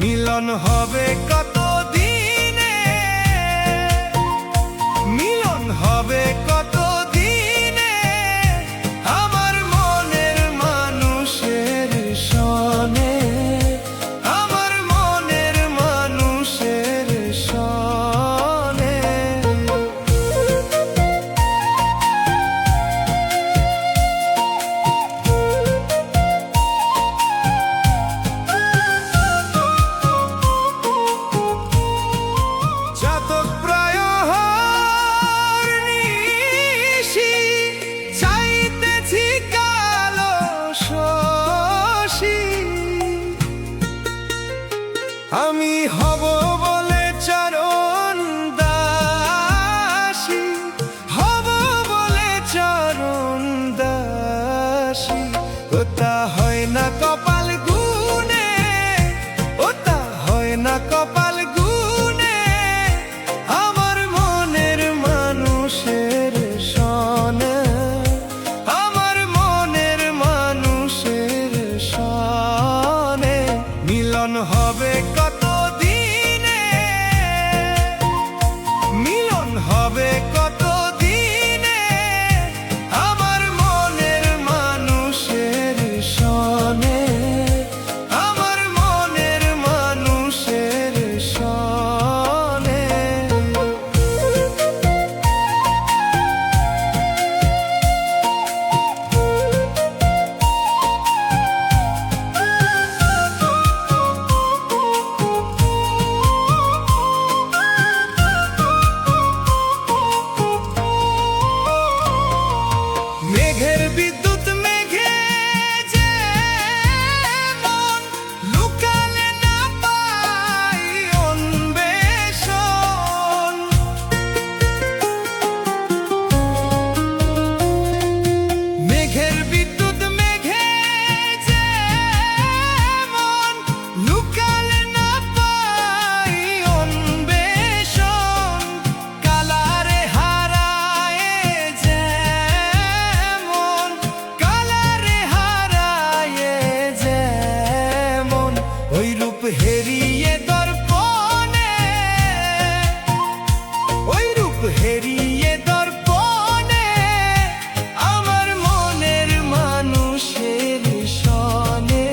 মিলন হবে কত দিনে, মিলন হবে কত দিনে, আমার মনের মানুষের সনে, আমার মনের মানুষের সনে। চাতক প্রায় হরনিশি চাইতেছি কালো শশী, আমি হব বলে চরণ দাসী, হব বলে চরণ দাসী। ওটা হয় না কপাল গুনে, ওটা হয় না কপাল গুনে, আমার মনের মানুষের সনে, আমার মনের মানুষের সনে। মিলন হবে কত দিনে, মিলন হবে কত দিনে, আমার মনের মানুষের সনে, আমার মনের মানুষের সনে। মেঘের বিদ্যুৎ মেঘে যেমন লুকালে না পাই অন্বেষণ, মেঘের বিদ্যুৎ মেঘে যেমন লুকালে না পাই অন্বেষণ, কালারে হারায় যেমন, কালারে হারায় যেমন, ওই রূপ হেরিয়ে দর্পণে, ওই রূপ হেরিয়ে দর্পণে, আমার মনের মানুষের সনে,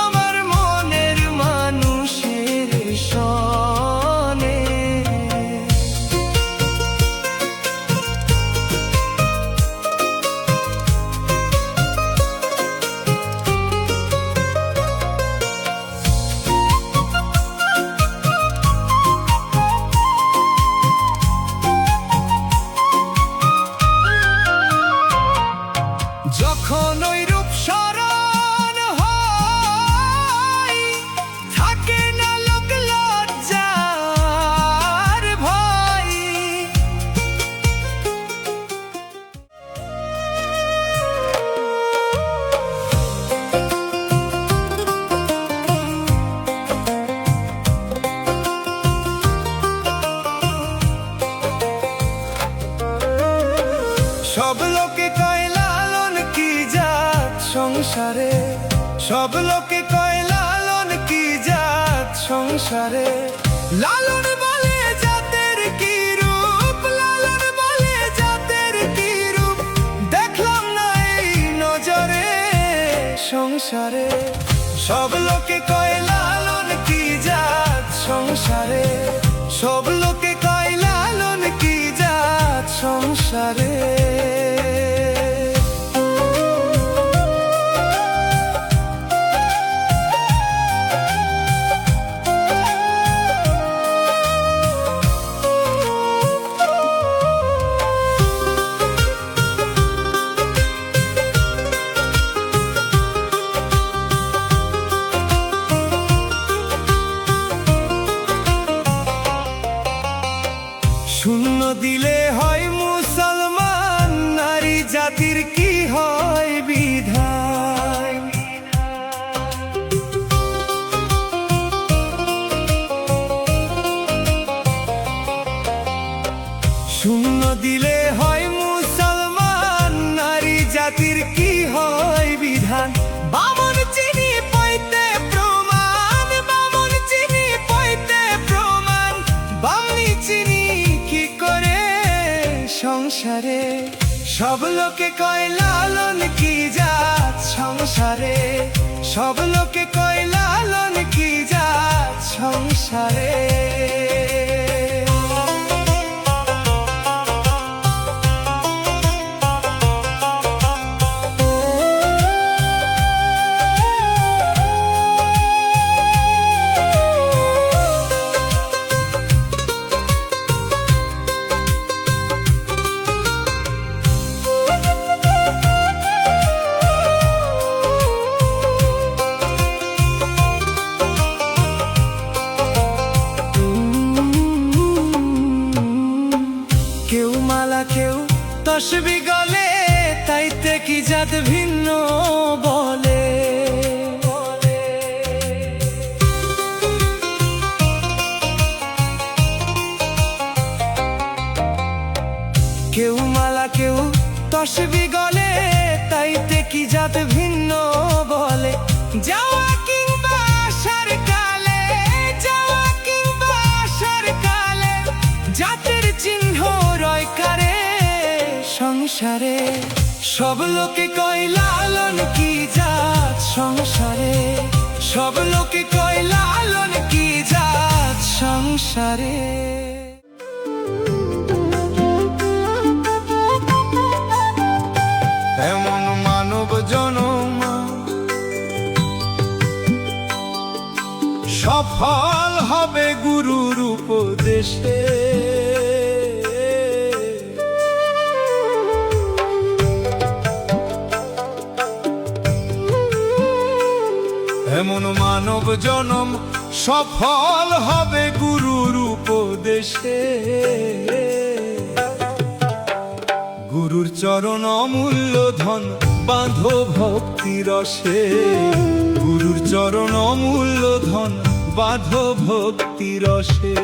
আমার মনের মানুষের সনে। যখন ওই রূপ স্মরণ হয়, থাকে না লোক লজ্জার ভয়। সব লোকে কয় লালন কি জাত সংসারে, সব লোকে কয় লালন কি জাত সংসারে, লালন বলে জাতের কি রূপ, লালন বলে জাতের কি রূপ, দেখলাম না এই নজরে সংসারে। সব লোকে কয় লালন কি জাত সংসারে, সব লোকে কয় লালন কি জাত সংসারে। সব লোকে কয় লালন কি জাত সংসারে, সব লোকে কয় লালন কি জাত সংসারে। কেউ মালা কেউ তসবি গলে, তাইতে কি জাত ভিন্ন বলে। কেউ মালা কেউ তসবি গলে, তাইতে কি জাত ভিন্ন বলে। যাওয়া কিংবা আসার কালে, যাওয়া কিংবা আসার কালে, জাতের চিহ্ন রয় কারে সংসারে। সব লোকে কয় লালন কি জাত সংসারে, সব লোকে কয় লালন কি জাত সংসারে। এমন মানব জনম সফল হবে গুরুর উপদেশে। এমন মানব জনম সফল হবে গুরুর উপদেশে। গুরুর চরণ অমূল্য ধন বাঁধো ভক্তি রসে, গুরুর চরণ অমূল্য ধন বাঁধো ভক্তি রসে।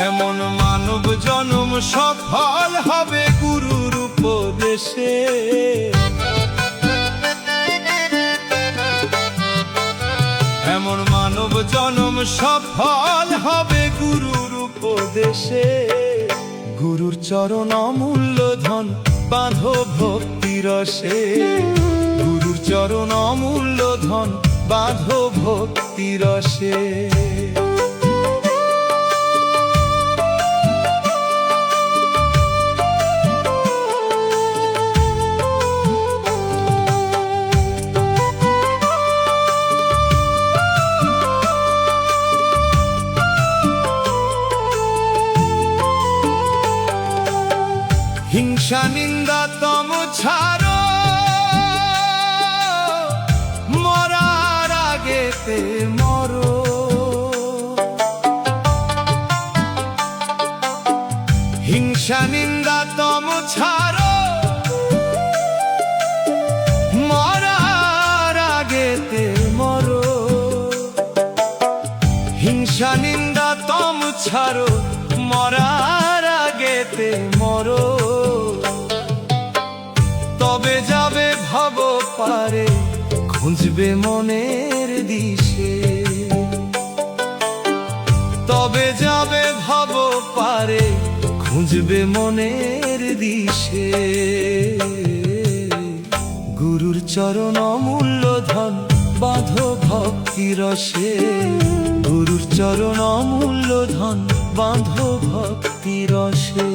এমন মানব জনম সফল হবে গুরুর উপদেশে। এমন মানব জনম সফল হবে গুরুর উপদেশে। গুরুর চরণ অমূল্য ধন বাঁধো ভক্তি রসে, গুরুর চরণ অমূল্য ধন বাঁধো ভক্তি রসে। হিংসা নিন্দা তম ছাড়ো, মরার আগেতে মরো। হিংসা নিন্দা তম ছাড়ো, মরার আগেতে মরো। হিংসা নিন্দা তম ছাড়ো, মরার আগেতে মরো। তবে যাবে ভব পারে, খুঁজবে মনের দিশে। তবে যাবে ভব পারে, খুঁজবে মনের দিশে। গুরুর চরণ অমূল্য ধন বাঁধো ভক্তি রসে, গুরুর চরণ অমূল্য ধন বাঁধো ভক্তি রসে।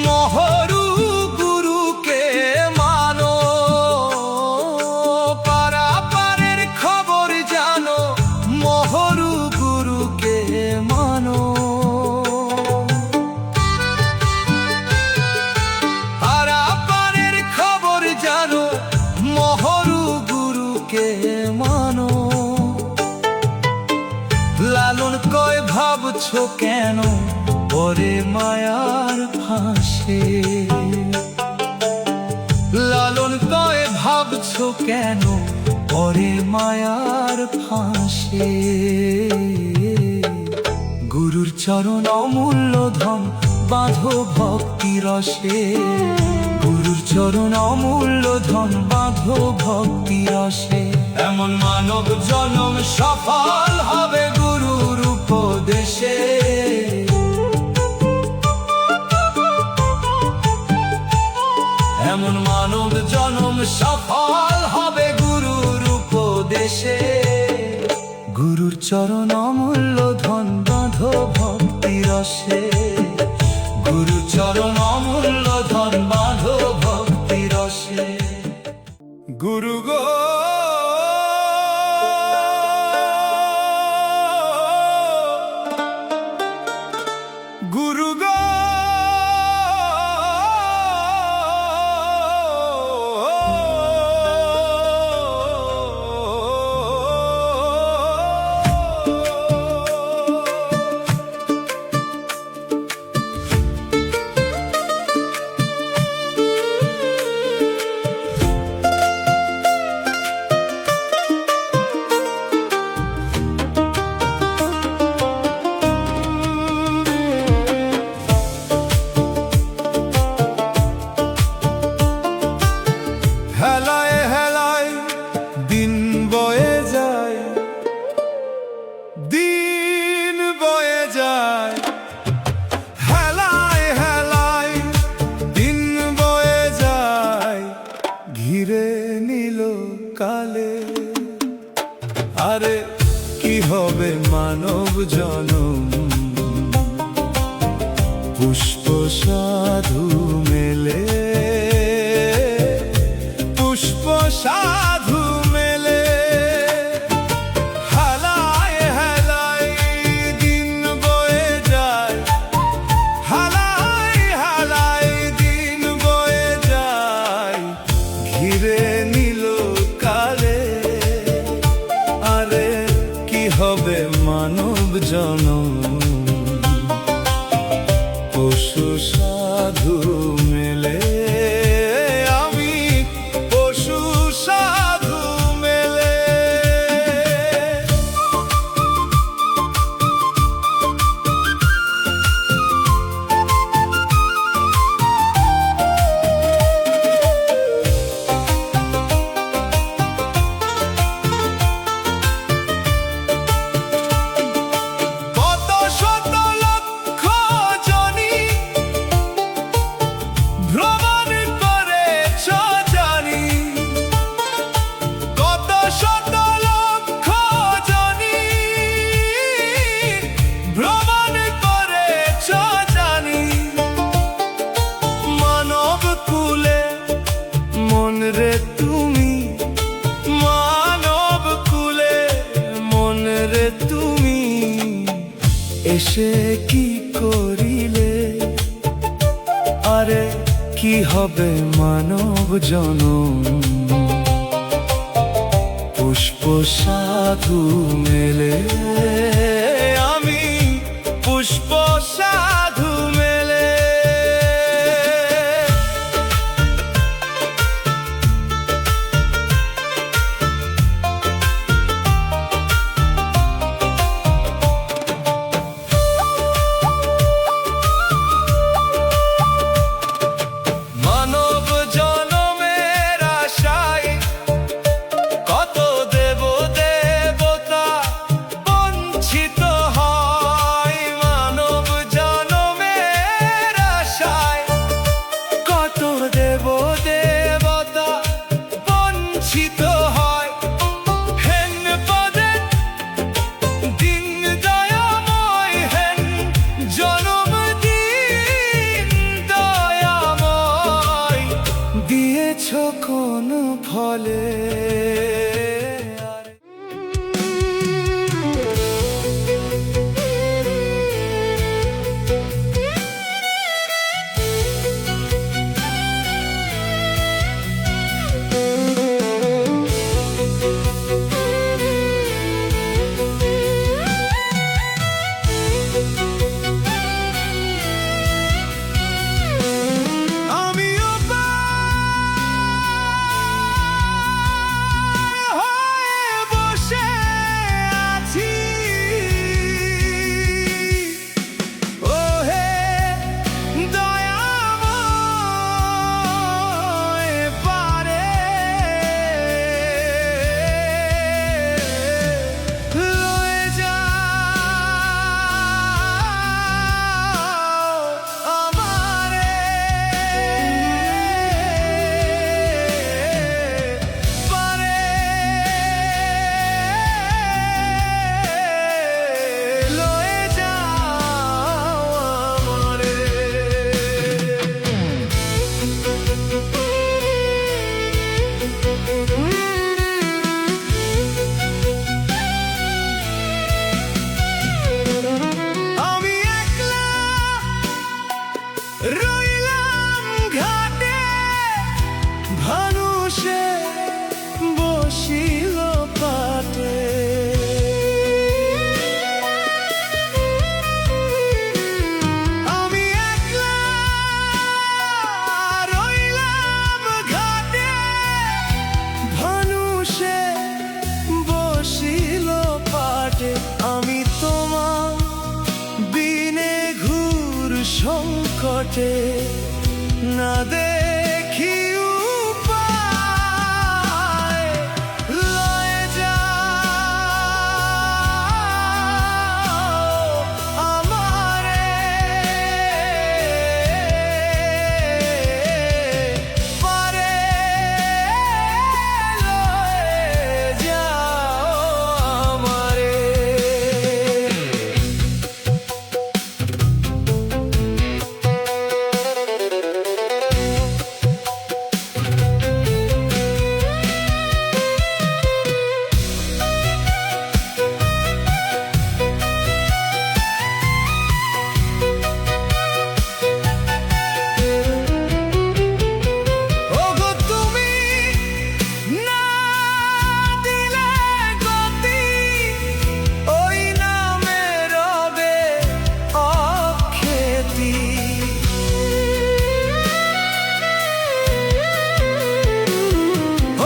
মহরু গুরুকে মানো, কেন পরে মায়ার ফাঁসে? লালন তয়ে ভাবছো কেন পরে মায়ার ফাঁসে? গুরুর চরণ অমূল্য ধন বাঁধো ভক্তি রসে। গুরুর চরণ অমূল্য ধন বাঁধো ভক্তি রসে। এমন মানব জনম সফল হবে গুরুর উপদেশে। এমন মানব জনম সফল হবে গুরুর উপদেশে। গুরুর চরণ অমূল্য ধন বাঁধো ভক্তি রসে। গুরুর চরণ অমূল্য ধন বাঁধো ভক্তি রসে। গুরু গো গুরু গো হেলায় হেলায় দিন বয়ে যায়, দিন বয়ে যায়। হেলায় হেলায় দিন বয়ে যায়, ঘিরে নিল কালে। আরে কি হবে মানব জনম, পুষ্প সাধু মেলে। পুষ্প সাধু মেলে। হেলায় হেলায় দিন বয়ে যায়, হেলায় হেলায় দিন বয়ে যায়, ঘিরে নিল কালে। আরে কি হবে মানব জনম, পশু সাধু মেলে। আমি পশু সাধু মেলে। কত শত লক্ষ জনি ভ্রমণ করেছ জানি। কত শত লক্ষ জনি ভ্রমণ করেছ জানি। মানব কুলে মন রে তুমি, মানব কুলে মন রে তুমি, এসে কি করিলে? আরে কি হবে মানব জনম, পুষ্প সাধু মেলে। আমি পুষ্প সাধু মেলে। মানব জনমের আশায় কত দেব দেবতা বঞ্চিত হয়। মানব জনমের আশায় কত দেব দেবতা বঞ্চিত হয়। হেন পদে দিন দয়াময়, হেন জনম দিন দয়াময়, দিয়েছ কোন ফলে? আমি একলা রইলাম ঘাটে, ভানুষে বসিল পাটে। আমি একলা রইলাম ঘাটে, ভানুষে বসিল পাটে। আমি তোমার বিনে ঘুর সংকটে, না দেখি উপায়, লয়ে যাও আমারে, পারে লয়ে যাও আমারে। ওগো তুমি না দিলে গতি, ওই নামে রবে অখ্যাতি।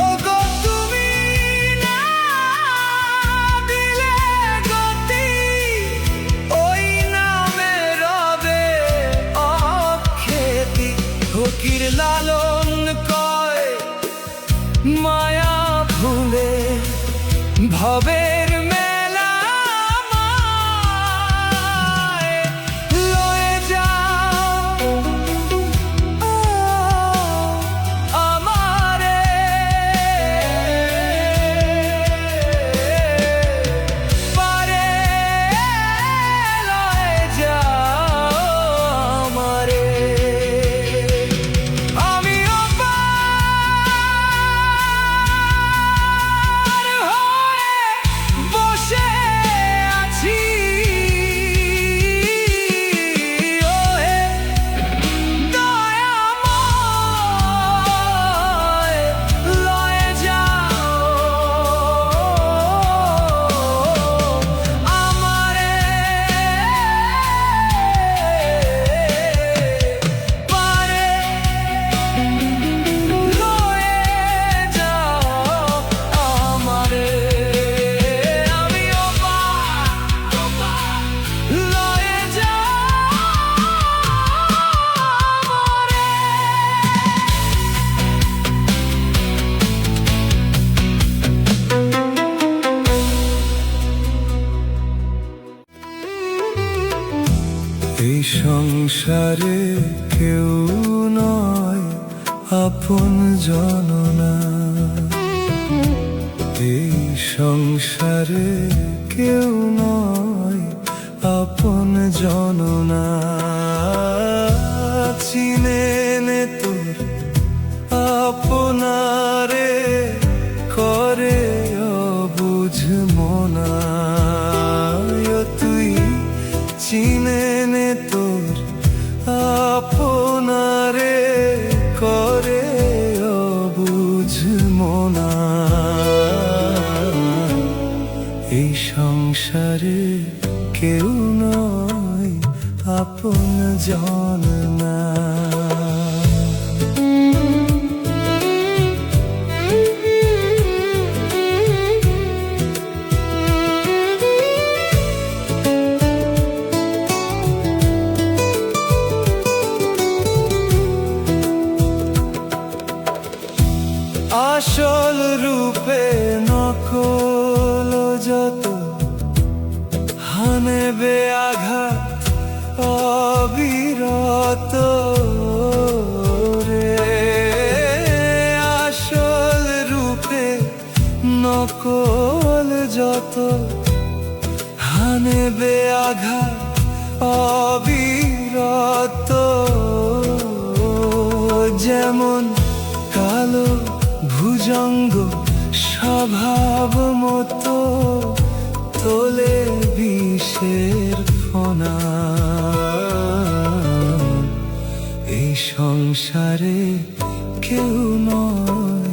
ওগো তুমি না দিলে গতি, ওই নামে রবে অখ্যাতি। ফকির লালন কয় মায়া ভুলে, ভবের মেলা মায়, লয়ে যাও আমারে, পারে লয়ে যাও আমারে। আমিও পার হয়ে বসে আছি, ওহে দয়াময়, লয়ে যাও আমারে, পারে লয়ে যাও আমারে। আমিও লয়ে যাও আমারে। এই সংসারে কেউ নয় আপন জননা, এই সংসারে কেউ নয় আপন জননা। চিনে নে তোর আপনারে, করে অবুঝ মনা। তুই চিনে নে তোর আপনারে, করে অবুঝ মনা। এই সংসারে কেউ নয় আপন জননা। আসল রূপে নকল যত, হানেবে আঘাত অবিরত রে। আসল রূপে নকল যত, হানেবে আঘাত অবিরত। যেমন আলো ভুজঙ্গ স্বভাব মতো তোলে বিষের ফনা। এই সংসারে কেউ নয়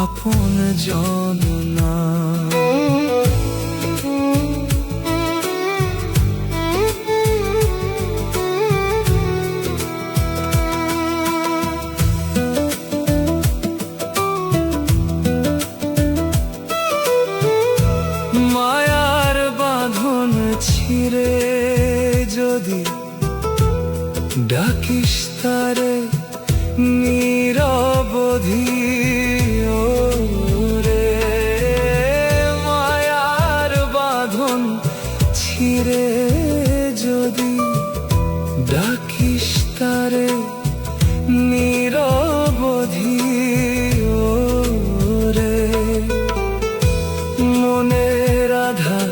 আপন জন না। মায়ার বাঁধন ছিঁড়ে যদি ডাকিস তারে নিরবধি, ওরে মায়ার বাঁধন ছিঁড়ে যদি ডাকিস তারে নিরবধি, ওরে মনের আধার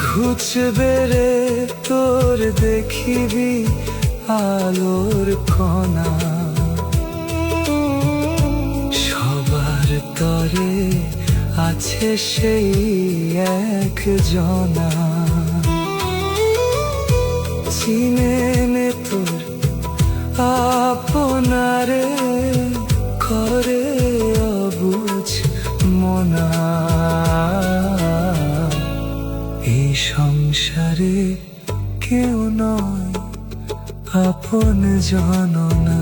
ঘুচবে রে তোর দেখিবি আলোর কণা। সবার তরে আছে সেই এক জনা। চিনে নে তোর আপনারে করে অবুঝ মনা। এই সংসারে কেউ নয় আপন জন না।